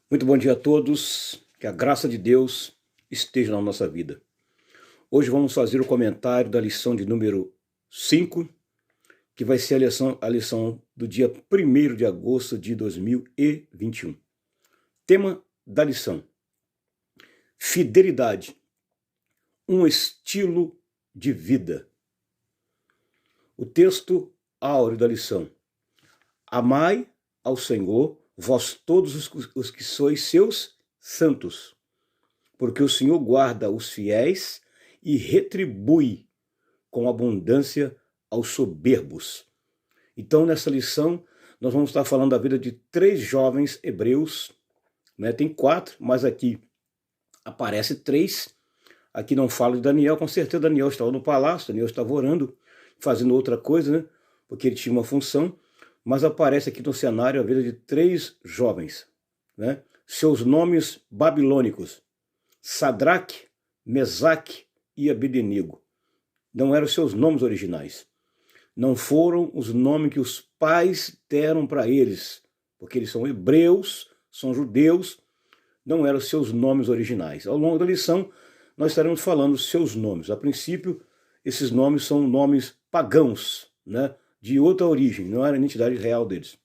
Muito bom dia a todos, que a graça de Deus esteja na nossa vida. Hoje vamos fazer o comentário da lição de número 5, que vai ser a lição do dia 1º de agosto de 2021. Tema da lição: fidelidade, um estilo de vida. O texto áureo da lição: amai ao Senhor, vós todos os que sois seus santos, porque o Senhor guarda os fiéis e retribui com abundância aos soberbos. Então, nessa lição, nós vamos estar falando da vida de 3 jovens hebreus, né? Tem 4, mas aqui aparece 3. Aqui não fala de Daniel, com certeza Daniel estava no palácio, Daniel estava orando, fazendo outra coisa, né? Porque ele tinha uma função, mas aparece aqui no cenário a vida de 3 jovens, né? Seus nomes babilônicos: Sadraque, Mesaque e Abednego. Não eram seus nomes originais. Não foram os nomes que os pais deram para eles, porque eles são hebreus, são judeus, não eram seus nomes originais. Ao longo da lição, nós estaremos falando os seus nomes. A princípio, esses nomes são nomes pagãos, né, de outra origem, não era a identidade real deles.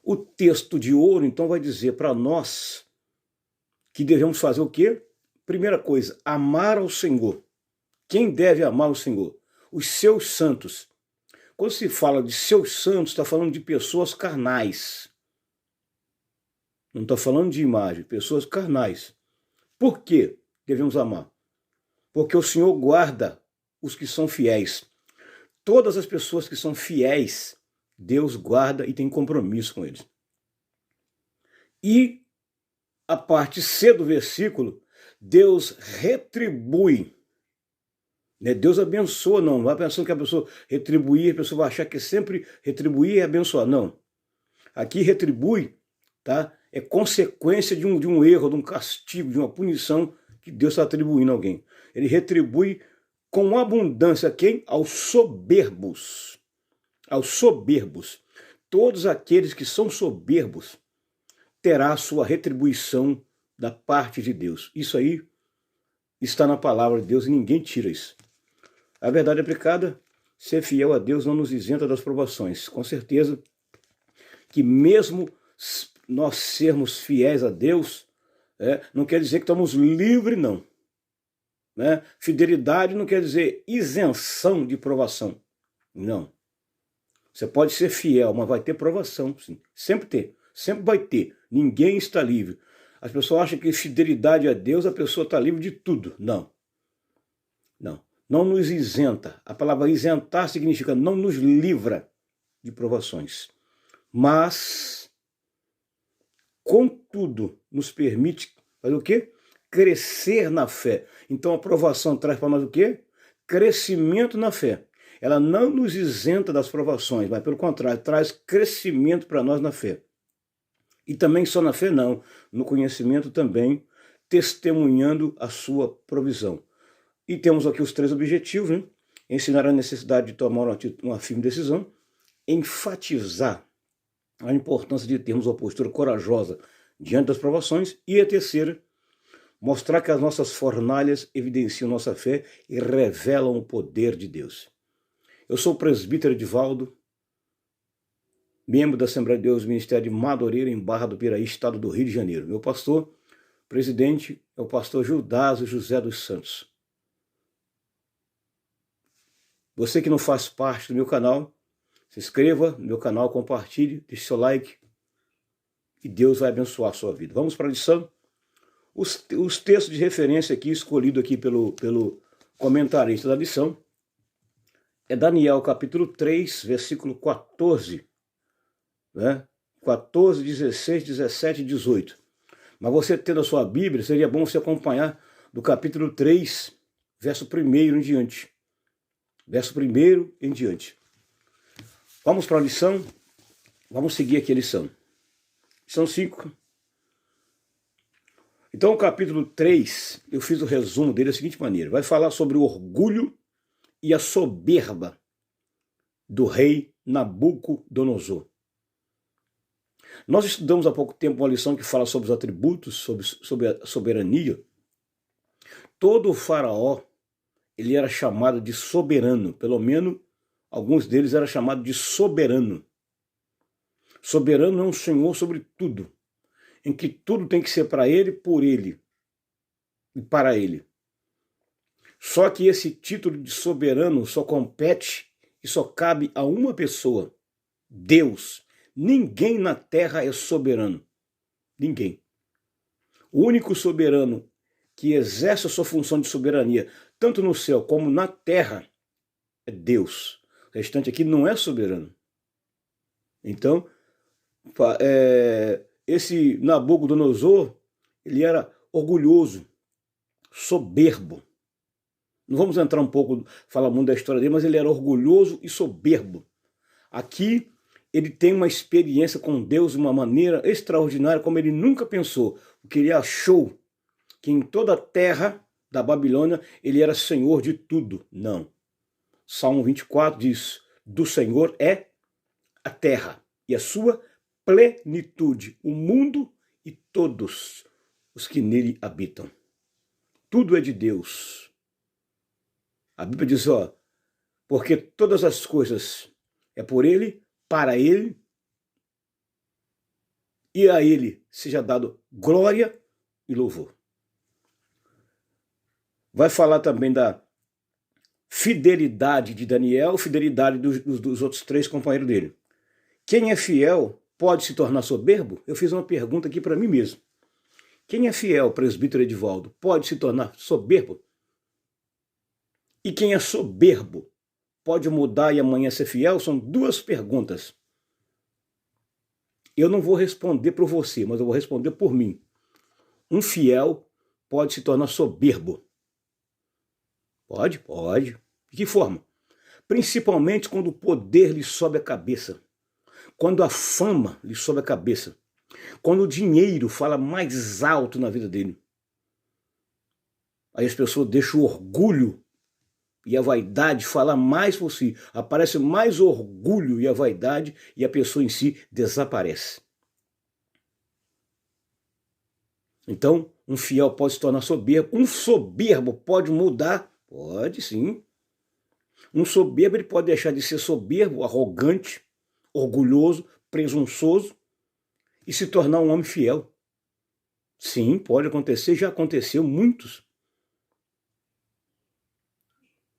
O texto de ouro, então, vai dizer para nós que devemos fazer o quê? Primeira coisa, amar ao Senhor. Quem deve amar o Senhor? Os seus santos. Quando se fala de seus santos, está falando de pessoas carnais. Não está falando de imagem, pessoas carnais. Por que devemos amar? Porque o Senhor guarda os que são fiéis. Todas as pessoas que são fiéis, Deus guarda e tem compromisso com eles. E a parte C do versículo, Deus retribui. Deus abençoa, não vai pensando que a pessoa retribuir, a pessoa vai achar que é sempre retribuir e abençoar. Não. Aqui retribui, tá? É consequência de um erro, de um castigo, de uma punição que Deus está atribuindo a alguém. Ele retribui com abundância a quem? Aos soberbos. Aos soberbos. Todos aqueles que são soberbos terá a sua retribuição da parte de Deus. Isso aí está na palavra de Deus e ninguém tira isso. A verdade aplicada: ser fiel a Deus não nos isenta das provações. Com certeza que mesmo nós sermos fiéis a Deus, não quer dizer que estamos livres, não. Né? Fidelidade não quer dizer isenção de provação. Não. Você pode ser fiel, mas vai ter provação, sim. Sempre ter. Sempre vai ter. Ninguém está livre. As pessoas acham que fidelidade a Deus, a pessoa está livre de tudo. Não. Não. Não nos isenta. A palavra isentar significa não nos livra de provações. Mas, contudo, nos permite fazer o quê? Crescer na fé. Então a provação traz para nós o quê? Crescimento na fé. Ela não nos isenta das provações, mas pelo contrário, traz crescimento para nós na fé. E também só na fé não, no conhecimento também, testemunhando a sua provisão. E temos aqui os 3 objetivos, né? Ensinar a necessidade de tomar uma firme decisão, enfatizar a importância de termos uma postura corajosa diante das provações, e a terceira, mostrar que as nossas fornalhas evidenciam nossa fé e revelam o poder de Deus. Eu sou o presbítero Edivaldo, membro da Assembleia de Deus, Ministério de Madureira, em Barra do Piraí, estado do Rio de Janeiro. Meu pastor, presidente, é o pastor Gildásio José dos Santos. Você que não faz parte do meu canal, se inscreva no meu canal, compartilhe, deixe seu like e Deus vai abençoar a sua vida. Vamos para a lição. Os textos de referência aqui, escolhido aqui pelo comentarista da lição, é Daniel capítulo 3, versículo 14, né? 14, 16, 17 e 18. Mas você tendo a sua Bíblia, seria bom você acompanhar do capítulo 3, verso 1 em diante. Verso 1 em diante. Vamos para a lição? Vamos seguir aqui a lição. Lição 5. Então, o capítulo 3, eu fiz o resumo dele da seguinte maneira. Vai falar sobre o orgulho e a soberba do rei Nabucodonosor. Nós estudamos há pouco tempo uma lição que fala sobre os atributos, sobre a soberania. Todo faraó, ele era chamado de soberano, pelo menos alguns deles eram chamados de soberano. Soberano é um senhor sobre tudo, em que tudo tem que ser para ele, por ele e para ele. Só que esse título de soberano só compete e só cabe a uma pessoa, Deus. Ninguém na terra é soberano. Ninguém. O único soberano que exerce a sua função de soberania, tanto no céu como na terra, é Deus. O restante aqui não é soberano. Então, esse Nabucodonosor, ele era orgulhoso, soberbo. Não vamos entrar um pouco, falar muito da história dele, mas ele era orgulhoso e soberbo. Aqui, ele tem uma experiência com Deus de uma maneira extraordinária, como ele nunca pensou. Porque ele achou que em toda a terra da Babilônia, ele era senhor de tudo. Não. Salmo 24 diz, do Senhor é a terra e a sua plenitude, o mundo e todos os que nele habitam. Tudo é de Deus. A Bíblia diz, porque todas as coisas é por ele, para ele, e a ele seja dado glória e louvor. Vai falar também da fidelidade de Daniel, fidelidade dos outros 3 companheiros dele. Quem é fiel pode se tornar soberbo? Eu fiz uma pergunta aqui para mim mesmo. Quem é fiel, presbítero Edivaldo, pode se tornar soberbo? E quem é soberbo pode mudar e amanhã ser fiel? São 2 perguntas. Eu não vou responder por você, mas eu vou responder por mim. Um fiel pode se tornar soberbo. Pode. De que forma? Principalmente quando o poder lhe sobe a cabeça. Quando a fama lhe sobe a cabeça. Quando o dinheiro fala mais alto na vida dele. Aí as pessoas deixam o orgulho e a vaidade falar mais por si. Aparece mais orgulho e a vaidade e a pessoa em si desaparece. Então, um fiel pode se tornar soberbo. Um soberbo pode mudar? Pode sim. Um soberbo ele pode deixar de ser soberbo, arrogante, orgulhoso, presunçoso e se tornar um homem fiel. Sim, pode acontecer, já aconteceu muitos.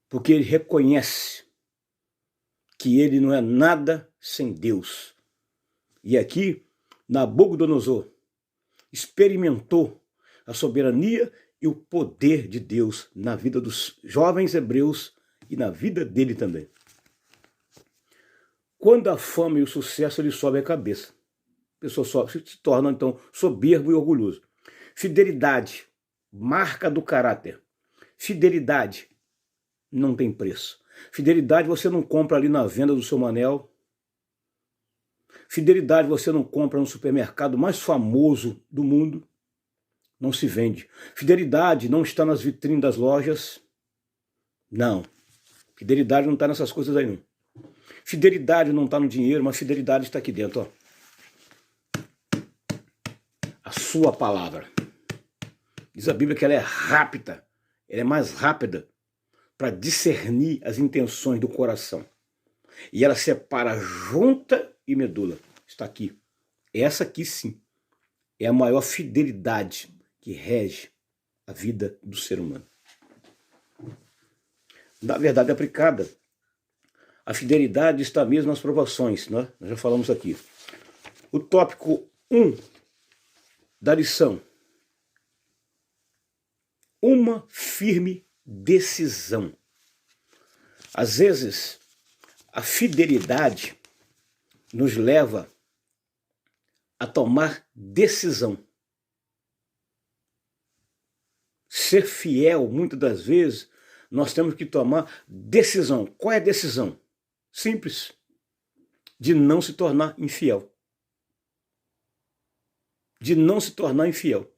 Porque ele reconhece que ele não é nada sem Deus. E aqui, Nabucodonosor experimentou a soberania e o poder de Deus na vida dos jovens hebreus e na vida dele também. Quando a fama e o sucesso lhe sobem a cabeça, a pessoa se torna então soberbo e orgulhoso. Fidelidade, marca do caráter. Fidelidade não tem preço. Fidelidade você não compra ali na venda do seu Manel. Fidelidade você não compra no supermercado mais famoso do mundo. Não se vende. Fidelidade não está nas vitrines das lojas. Não. Fidelidade não está nessas coisas aí, não. Fidelidade não está no dinheiro, mas fidelidade está aqui dentro, A sua palavra. Diz a Bíblia que ela é rápida. Ela é mais rápida para discernir as intenções do coração. E ela separa junta e medula. Está aqui. Essa aqui sim é a maior fidelidade que rege a vida do ser humano. Na verdade aplicada, a fidelidade está mesmo nas provações, né? Nós já falamos aqui. O tópico 1 da lição. Uma firme decisão. Às vezes, a fidelidade nos leva a tomar decisão. Ser fiel, muitas das vezes, nós temos que tomar decisão. Qual é a decisão? Simples. De não se tornar infiel. De não se tornar infiel.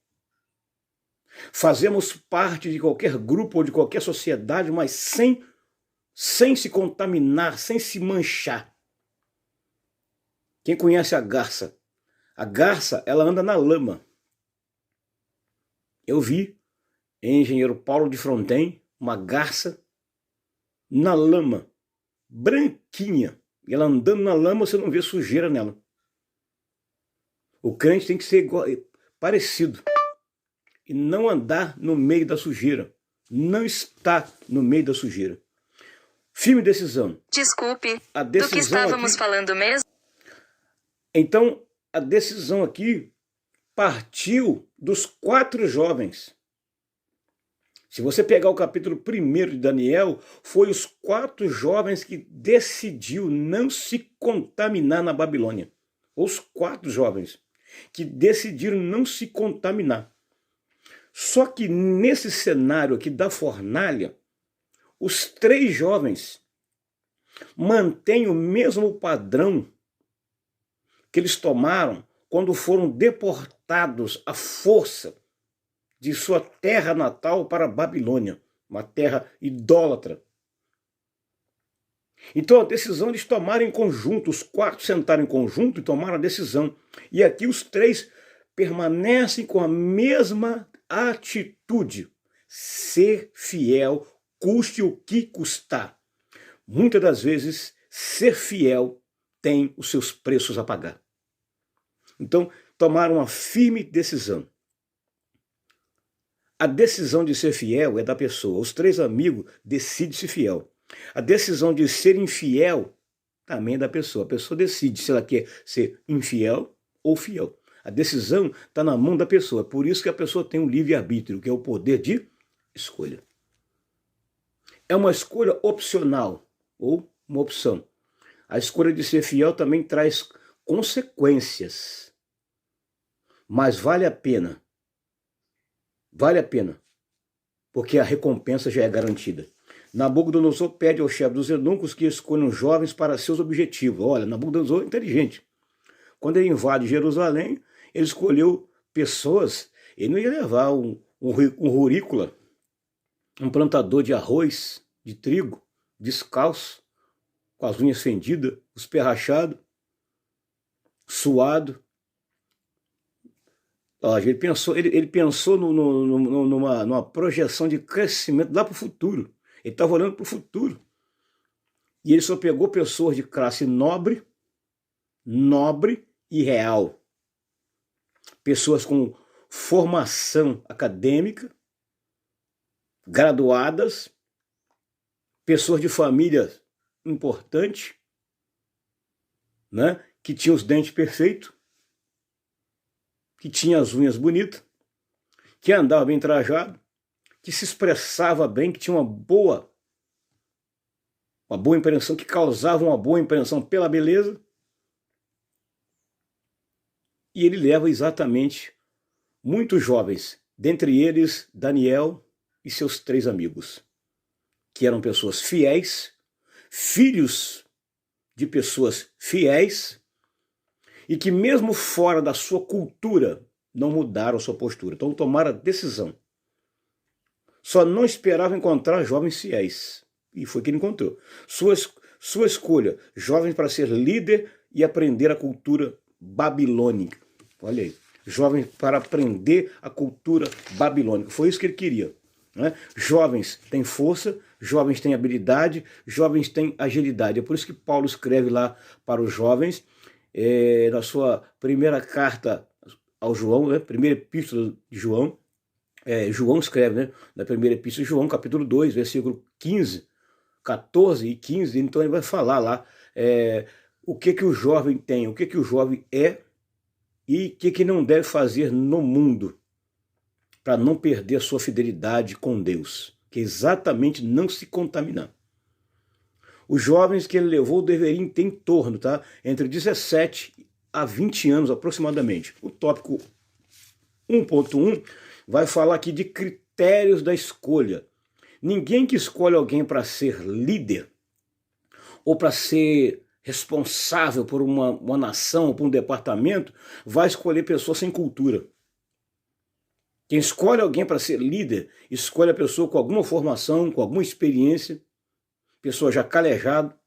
Fazemos parte de qualquer grupo ou de qualquer sociedade, mas sem se contaminar, sem se manchar. Quem conhece a garça A garça, ela anda na lama. Eu vi em Engenheiro Paulo de Fronten uma garça na lama, branquinha. E ela andando na lama, você não vê sujeira nela. O crente tem que ser igual, parecido. E não andar no meio da sujeira. Não está no meio da sujeira. Firme decisão. Desculpe, A decisão do que estávamos aqui, falando mesmo? então, a decisão aqui partiu dos 4 jovens. Se você pegar o capítulo 1 de Daniel, foi os 4 jovens que decidiu não se contaminar na Babilônia. Os 4 jovens que decidiram não se contaminar. Só que nesse cenário aqui da fornalha, os 3 jovens mantêm o mesmo padrão que eles tomaram quando foram deportados à força de sua terra natal para a Babilônia, uma terra idólatra. Então a decisão eles tomaram em conjunto, os 4 sentaram em conjunto e tomaram a decisão. E aqui os 3 permanecem com a mesma atitude, ser fiel, custe o que custar. Muitas das vezes, ser fiel tem os seus preços a pagar. Então, tomaram uma firme decisão. A decisão de ser fiel é da pessoa. Os 3 amigos decidem ser fiel. A decisão de ser infiel também é da pessoa. A pessoa decide se ela quer ser infiel ou fiel. A decisão está na mão da pessoa. Por isso que a pessoa tem um livre-arbítrio, que é o poder de escolha. É uma escolha opcional, ou uma opção. A escolha de ser fiel também traz consequências. Mas vale a pena. Vale a pena. Porque a recompensa já é garantida. Nabucodonosor pede ao chefe dos eunucos que escolham jovens para seus objetivos. Olha, Nabucodonosor é inteligente. Quando ele invade Jerusalém, ele escolheu pessoas. Ele não ia levar um rurícola, um plantador de arroz, de trigo, descalço, com as unhas fendidas, os pés rachados, suado. Ele pensou numa projeção de crescimento lá para o futuro. Ele estava olhando para o futuro. E ele só pegou pessoas de classe nobre e real. Pessoas com formação acadêmica, graduadas, pessoas de família importante, né, que tinham os dentes perfeitos, que tinha as unhas bonitas, que andava bem trajado, que se expressava bem, que tinha uma boa impressão, que causava uma boa impressão pela beleza. E ele leva exatamente muitos jovens, dentre eles Daniel e seus 3 amigos, que eram pessoas fiéis, filhos de pessoas fiéis, e que mesmo fora da sua cultura, não mudaram a sua postura. Então tomaram a decisão. Só não esperava encontrar jovens fiéis. E foi que ele encontrou. Sua escolha, jovens para ser líder e aprender a cultura babilônica. Olha aí. Jovens para aprender a cultura babilônica. Foi isso que ele queria. Né? Jovens têm força, jovens têm habilidade, jovens têm agilidade. É por isso que Paulo escreve lá para os jovens, na sua primeira carta ao João, né? Primeira epístola de João, João escreve, né? Na primeira epístola de João, capítulo 2, versículo 15, 14 e 15, então ele vai falar lá o que o jovem tem, o que o jovem é e o que não deve fazer no mundo para não perder a sua fidelidade com Deus, que é exatamente não se contaminar. Os jovens que ele levou deveriam ter em torno, tá? Entre 17 a 20 anos aproximadamente. O tópico 1.1 vai falar aqui de critérios da escolha. Ninguém que escolhe alguém para ser líder ou para ser responsável por uma nação ou por um departamento vai escolher pessoas sem cultura. Quem escolhe alguém para ser líder, escolhe a pessoa com alguma formação, com alguma experiência, pessoa já calejada,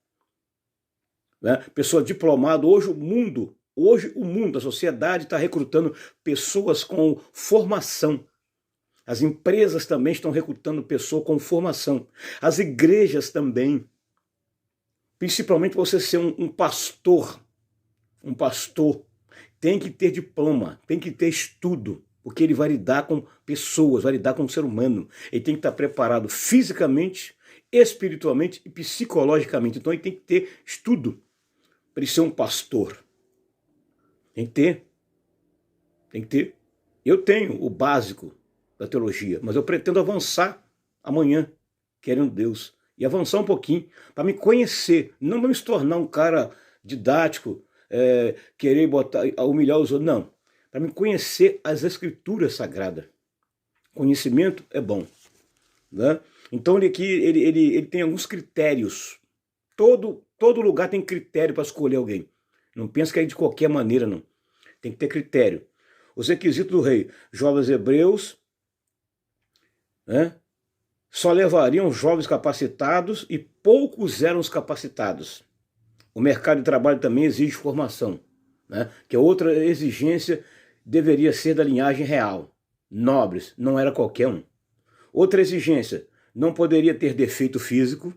né? Pessoa diplomada. Hoje o mundo Hoje o mundo, a sociedade está recrutando pessoas com formação. As empresas também estão recrutando pessoas com formação. As igrejas também. Principalmente você ser um pastor. Um pastor tem que ter diploma, tem que ter estudo, porque ele vai lidar com pessoas, vai lidar com o ser humano. Ele tem que estar preparado fisicamente, espiritualmente e psicologicamente. Então ele tem que ter estudo para ele ser um pastor. Tem que ter. Tem que ter. Eu tenho o básico da teologia, mas eu pretendo avançar amanhã, querendo Deus. E avançar um pouquinho, para me conhecer, não para me tornar um cara didático, querer humilhar os outros, não. Para me conhecer as escrituras sagradas. Conhecimento é bom. Né? Então ele tem alguns critérios. Todo lugar tem critério para escolher alguém. Não pensa que é de qualquer maneira, não. Tem que ter critério. Os requisitos do rei: jovens hebreus, né, só levariam jovens capacitados e poucos eram os capacitados. O mercado de trabalho também exige formação, né, que é outra exigência, deveria ser da linhagem real. Nobres, não era qualquer um. Outra exigência: não poderia ter defeito físico,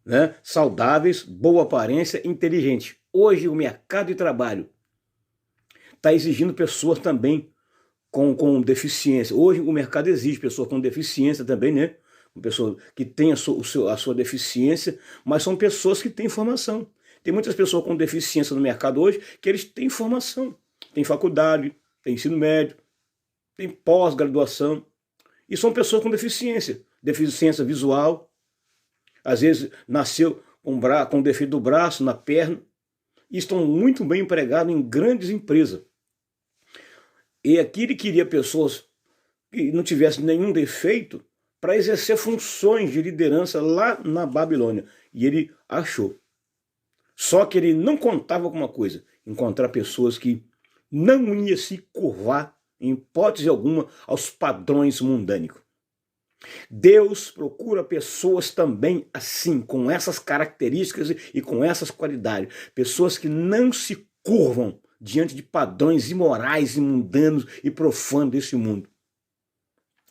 né, saudáveis, boa aparência, inteligente. Hoje o mercado de trabalho está exigindo pessoas também com deficiência. Hoje o mercado exige pessoas com deficiência também, né? Pessoas que têm a sua deficiência, mas são pessoas que têm formação. Tem muitas pessoas com deficiência no mercado hoje que eles têm formação. Tem faculdade, tem ensino médio, tem pós-graduação. E são pessoas com deficiência. Deficiência visual. Às vezes nasceu com defeito do braço, na perna. E estão muito bem empregados em grandes empresas. E aqui ele queria pessoas que não tivessem nenhum defeito para exercer funções de liderança lá na Babilônia. E ele achou. Só que ele não contava com uma coisa: encontrar pessoas que não iam se curvar, em hipótese alguma, aos padrões mundânicos. Deus procura pessoas também assim, com essas características e com essas qualidades. Pessoas que não se curvam diante de padrões imorais e mundanos e profanos desse mundo.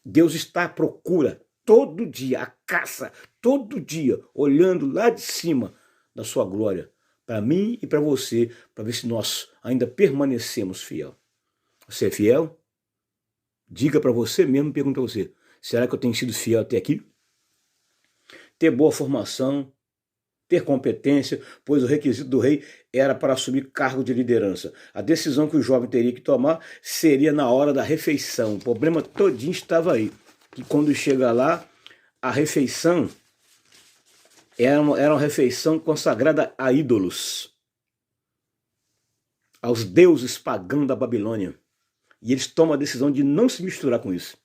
Deus está à procura todo dia, a caça, todo dia, olhando lá de cima da sua glória, para mim e para você, para ver se nós ainda permanecemos fiel. Você é fiel? Diga para você mesmo, pergunta para você: será que eu tenho sido fiel até aqui? Ter boa formação, ter competência, pois o requisito do rei era para assumir cargo de liderança. A decisão que o jovem teria que tomar seria na hora da refeição. O problema todinho estava aí, que quando chega lá, a refeição era uma refeição consagrada a ídolos, aos deuses pagãos da Babilônia. E eles tomam a decisão de não se misturar com isso.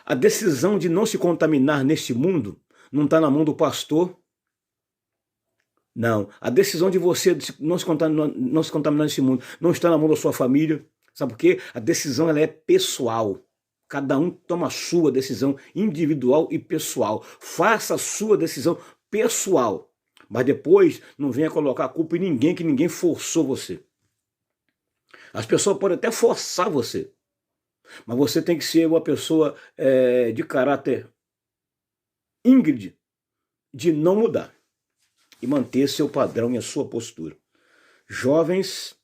A decisão de não se contaminar neste mundo não está na mão do pastor. Não. A decisão de você não se contaminar nesse mundo não está na mão da sua família. Sabe por quê? A decisão ela é pessoal. Cada um toma a sua decisão individual e pessoal. Faça a sua decisão pessoal. Mas depois não venha colocar a culpa em ninguém, que ninguém forçou você. As pessoas podem até forçar você. Mas você tem que ser uma pessoa de caráter íngreme, de não mudar e manter seu padrão e a sua postura. Jovens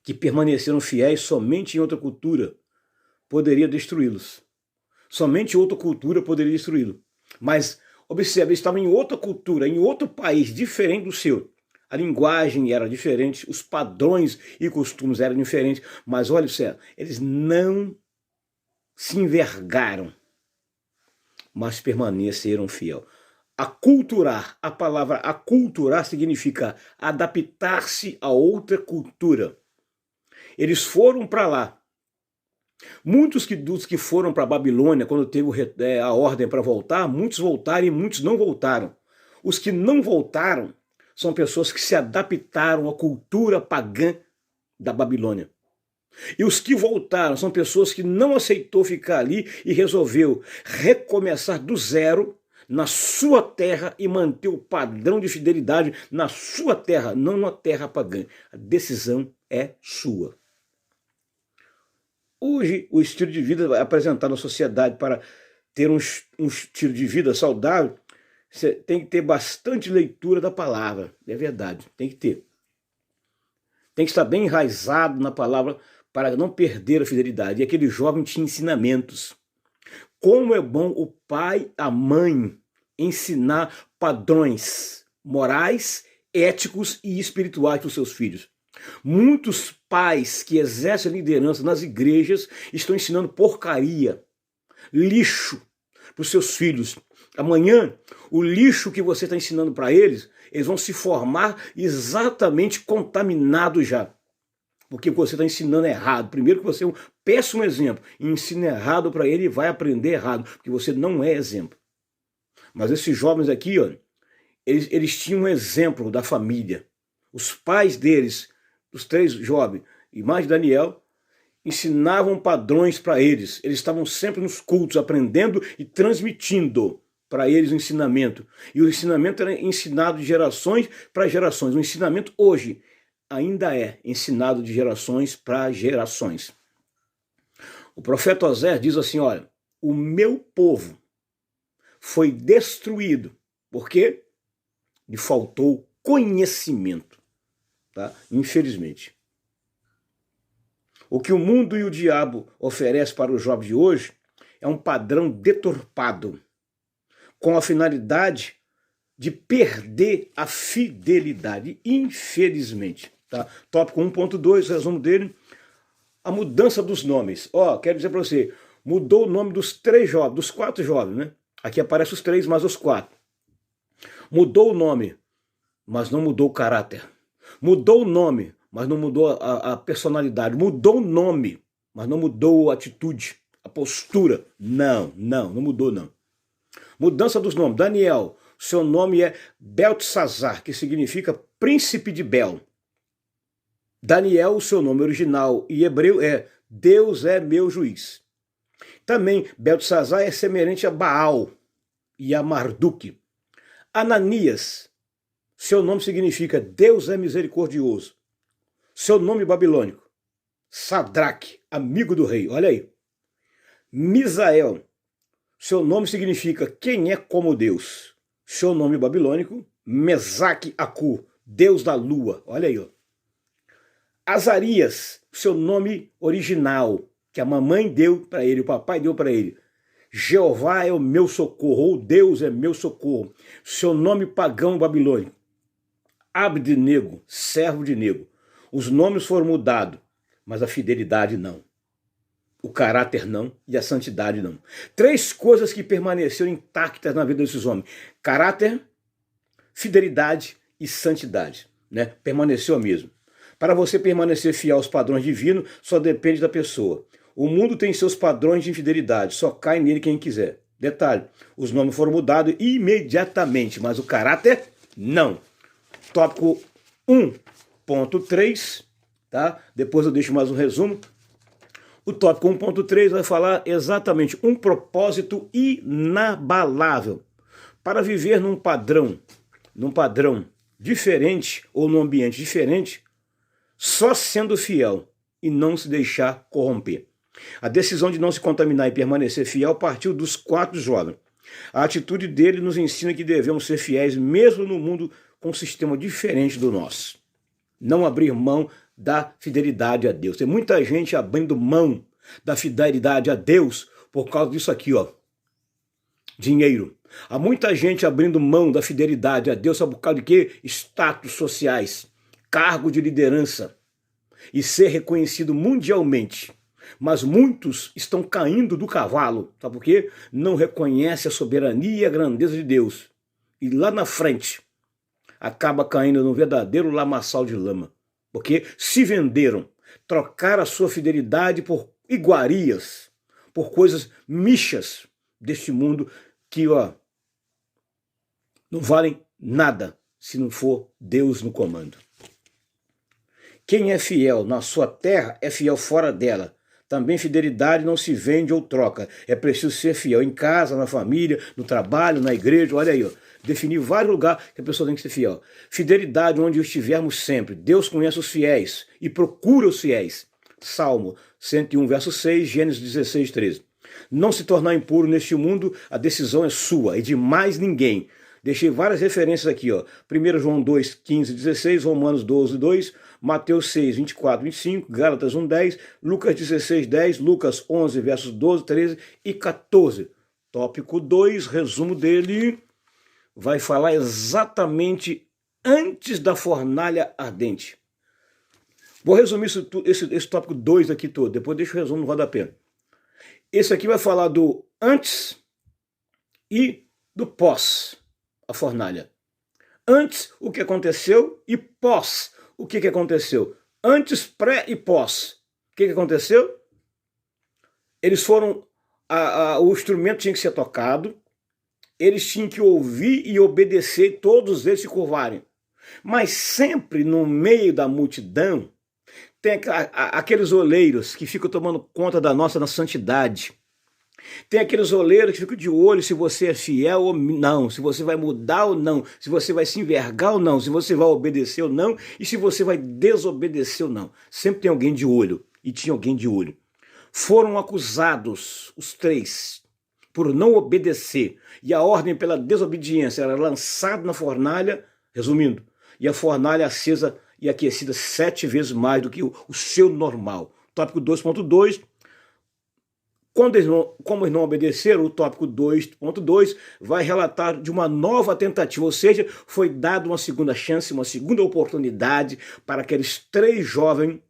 que permaneceram fiéis somente em outra cultura poderia destruí-los. Somente outra cultura poderia destruí-lo. Mas observe, eles estavam em outra cultura, em outro país diferente do seu. A linguagem era diferente, os padrões e costumes eram diferentes, mas olha só, eles não se envergaram, mas permaneceram fiel. Aculturar, a palavra aculturar significa adaptar-se a outra cultura. Eles foram para lá. Muitos dos que foram para a Babilônia, quando teve a ordem para voltar, muitos voltaram e muitos não voltaram. Os que não voltaram são pessoas que se adaptaram à cultura pagã da Babilônia. E os que voltaram são pessoas que não aceitou ficar ali e resolveu recomeçar do zero, na sua terra e manter o padrão de fidelidade na sua terra, não na terra pagã. A decisão é sua. Hoje, o estilo de vida apresentado na sociedade para ter um estilo de vida saudável, você tem que ter bastante leitura da palavra. É verdade, tem que ter. Tem que estar bem enraizado na palavra para não perder a fidelidade. E aquele jovem tinha ensinamentos. Como é bom o pai, a mãe, ensinar padrões morais, éticos e espirituais para os seus filhos. Muitos pais que exercem liderança nas igrejas estão ensinando porcaria, lixo para os seus filhos. Amanhã, o lixo que você está ensinando para eles, eles vão se formar exatamente contaminados já. Porque você está ensinando errado. Primeiro que você é um péssimo exemplo. Ensina errado para ele e vai aprender errado. Porque você não é exemplo. Mas esses jovens aqui, ó, eles tinham um exemplo da família. Os pais deles, os 3 jovens, e mais Daniel, ensinavam padrões para eles. Eles estavam sempre nos cultos, aprendendo e transmitindo para eles o ensinamento. E o ensinamento era ensinado de gerações para gerações. O ensinamento hoje ainda é ensinado de gerações para gerações. O profeta Osés diz assim, olha, o meu povo foi destruído. Por quê? Lhe faltou conhecimento. Tá? Infelizmente. O que o mundo e o diabo oferecem para os jovens de hoje é um padrão deturpado, com a finalidade de perder a fidelidade, infelizmente. Tá? Tópico 1.2, resumo dele, a mudança dos nomes. Ó, quero dizer para você, mudou o nome dos 3 jovens, dos 4 jovens, né? Aqui aparecem os 3, mas os 4. Mudou o nome, mas não mudou o caráter. Mudou o nome, mas não mudou a personalidade. Mudou o nome, mas não mudou a atitude, a postura. Não mudou não. Mudança dos nomes. Daniel, seu nome é Beltesazar, que significa príncipe de Bel. Daniel, o seu nome original e hebreu é Deus é meu juiz. Também Beltesazar é semelhante a Baal e a Marduk. Ananias, seu nome significa Deus é misericordioso. Seu nome babilônico, Sadraque, amigo do rei. Olha aí. Misael, seu nome significa quem é como Deus. Seu nome babilônico, Mesaque Acu, Deus da lua. Olha aí, ó. Azarias, seu nome original, que a mamãe deu para ele, o papai deu para ele. Jeová é o meu socorro, ou Deus é meu socorro. Seu nome pagão babilônico. Abednego, servo de Nego. Os nomes foram mudados, mas a fidelidade não. O caráter não e a santidade não. 3 coisas que permaneceram intactas na vida desses homens. Caráter, fidelidade e santidade. Né? Permaneceu a mesma. Para você permanecer fiel aos padrões divinos, só depende da pessoa. O mundo tem seus padrões de infidelidade, só cai nele quem quiser. Detalhe, os nomes foram mudados imediatamente, mas o caráter não. Tópico 1.3, tá? Depois eu deixo mais um resumo. O tópico 1.3 vai falar exatamente um propósito inabalável para viver num padrão diferente ou num ambiente diferente, só sendo fiel e não se deixar corromper. A decisão de não se contaminar e permanecer fiel partiu dos 4 jovens. A atitude dele nos ensina que devemos ser fiéis mesmo no mundo com um sistema diferente do nosso. Não abrir mão da fidelidade a Deus. Tem muita gente abrindo mão da fidelidade a Deus por causa disso aqui, ó. Dinheiro. Há muita gente abrindo mão da fidelidade a Deus por causa de quê? Status sociais, cargo de liderança e ser reconhecido mundialmente. Mas muitos estão caindo do cavalo, sabe por quê? Não reconhece a soberania e a grandeza de Deus. E lá na frente acaba caindo no verdadeiro lamaçal de lama. Porque se venderam, trocaram a sua fidelidade por iguarias, por coisas michas deste mundo que, ó, não valem nada se não for Deus no comando. Quem é fiel na sua terra é fiel fora dela. Também fidelidade não se vende ou troca. É preciso ser fiel em casa, na família, no trabalho, na igreja. Olha aí, ó. Definir vários lugares que a pessoa tem que ser fiel. Fidelidade onde estivermos sempre. Deus conhece os fiéis e procura os fiéis. Salmo 101, verso 6, Gênesis 16, 13. Não se tornar impuro neste mundo, a decisão é sua e de mais ninguém. Deixei várias referências aqui, ó. 1 João 2, 15, 16, Romanos 12, 2, Mateus 6, 24, 25, Gálatas 1, 10, Lucas 16, 10, Lucas 11, versos 12, 13 e 14. Tópico 2, resumo dele, vai falar exatamente antes da fornalha ardente. Vou resumir esse tópico 2 aqui todo, depois deixo o resumo no rodapé. Esse aqui vai falar do antes e do pós a fornalha. Antes, o que aconteceu, e pós, o que aconteceu. Antes, pré e pós. O que aconteceu? Eles foram, o instrumento tinha que ser tocado, eles tinham que ouvir e obedecer, todos eles se curvarem. Mas sempre no meio da multidão, tem aqueles oleiros que ficam tomando conta da nossa santidade. Tem aqueles oleiros que ficam de olho se você é fiel ou não, se você vai mudar ou não, se você vai se envergar ou não, se você vai obedecer ou não e se você vai desobedecer ou não. Sempre tem alguém de olho, e tinha alguém de olho. Foram acusados, os três, por não obedecer, e a ordem pela desobediência era lançada na fornalha, resumindo, e a fornalha acesa e aquecida 7 vezes mais do que o seu normal. Tópico 2.2, como eles não obedeceram, o tópico 2.2 vai relatar de uma nova tentativa, ou seja, foi dada uma segunda chance, uma segunda oportunidade para aqueles 3 jovens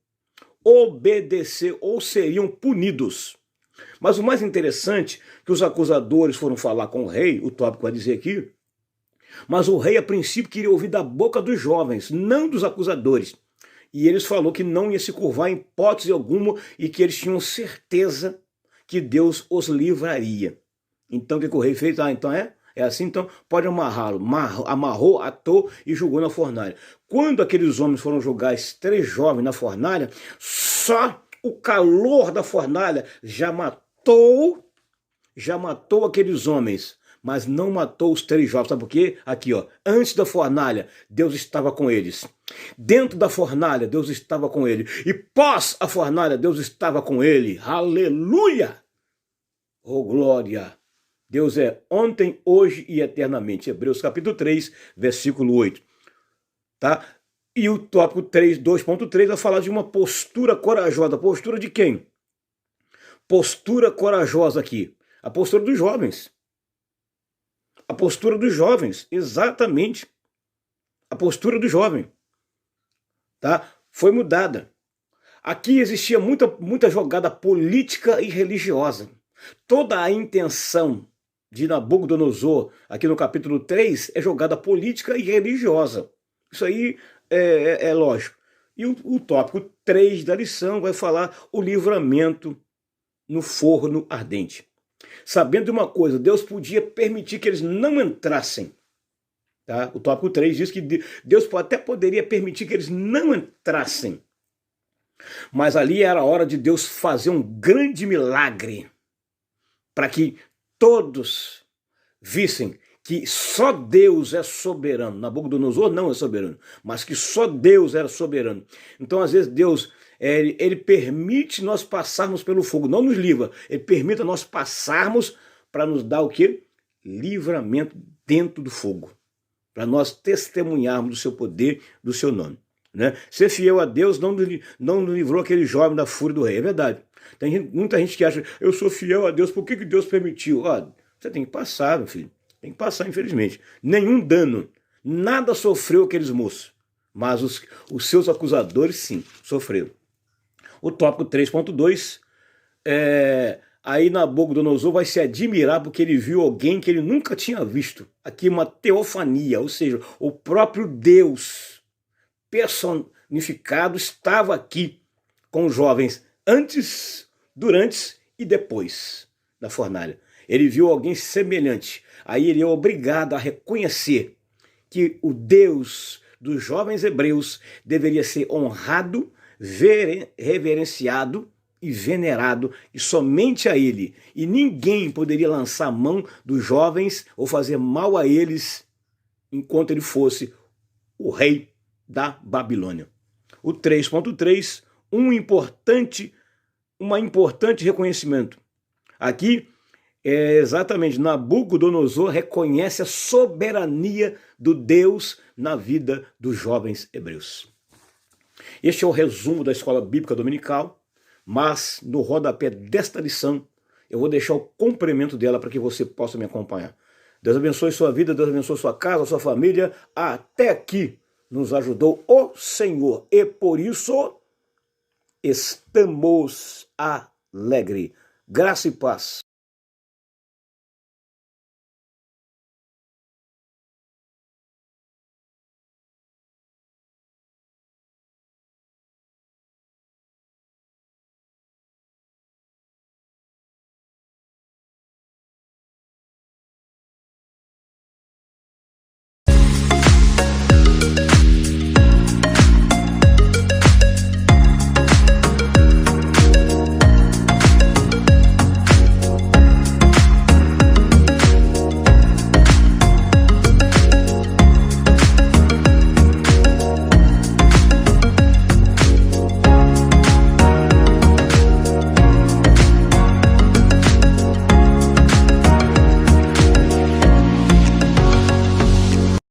obedecer ou seriam punidos. Mas o mais interessante que os acusadores foram falar com o rei, o tópico vai dizer aqui, mas o rei a princípio queria ouvir da boca dos jovens, não dos acusadores. E eles falou que não ia se curvar em hipótese alguma e que eles tinham certeza que Deus os livraria. Então o que o rei fez? Então é assim, então pode amarrá-lo. Amarrou, atou e jogou na fornalha. Quando aqueles homens foram jogar esses 3 jovens na fornalha, só o calor da fornalha já matou aqueles homens, mas não matou os 3 jovens. Sabe por quê? Aqui, ó, antes da fornalha, Deus estava com eles. Dentro da fornalha, Deus estava com ele. E pós a fornalha, Deus estava com ele. Aleluia! Oh, glória! Deus é ontem, hoje e eternamente. Hebreus capítulo 3, versículo 8. Tá? E o tópico 2.3 vai falar de uma postura corajosa. Postura de quem? Postura corajosa aqui. A postura dos jovens. A postura dos jovens, exatamente. A postura do jovem. Tá? Foi mudada. Aqui existia muita jogada política e religiosa. Toda a intenção de Nabucodonosor, aqui no capítulo 3, é jogada política e religiosa. Isso aí é lógico. E o tópico 3 da lição vai falar o livramento no forno ardente. Sabendo de uma coisa, Deus podia permitir que eles não entrassem. Tá? O tópico 3 diz que Deus até poderia permitir que eles não entrassem. Mas ali era a hora de Deus fazer um grande milagre para que todos vissem que só Deus é soberano. Nabucodonosor não é soberano, mas que só Deus era soberano. Então, às vezes, Deus ele permite nós passarmos pelo fogo, não nos livra, ele permite nós passarmos para nos dar o quê? Livramento dentro do fogo, para nós testemunharmos do seu poder, do seu nome. Né? Ser fiel a Deus não nos livrou aquele jovem da fúria do rei, é verdade. Tem muita gente que acha, eu sou fiel a Deus, por que Deus permitiu? Ó, você tem que passar, meu filho, tem que passar, infelizmente. Nenhum dano, nada sofreu aqueles moços, mas os seus acusadores, sim, sofreram. O tópico 3.2, aí Nabucodonosor vai se admirar porque ele viu alguém que ele nunca tinha visto. Aqui uma teofania, ou seja, o próprio Deus personificado estava aqui com os jovens antes, durante e depois da fornalha. Ele viu alguém semelhante. Aí ele é obrigado a reconhecer que o Deus dos jovens hebreus deveria ser honrado, reverenciado, e venerado, e somente a ele. E ninguém poderia lançar mão dos jovens ou fazer mal a eles enquanto ele fosse o rei da Babilônia. O 3.3, uma importante reconhecimento. Aqui, exatamente, Nabucodonosor reconhece a soberania do Deus na vida dos jovens hebreus. Este é o resumo da Escola Bíblica Dominical, mas no rodapé desta lição eu vou deixar o complemento dela para que você possa me acompanhar. Deus abençoe sua vida, Deus abençoe sua casa, sua família. Até aqui nos ajudou o Senhor e por isso estamos alegres. Graça e paz.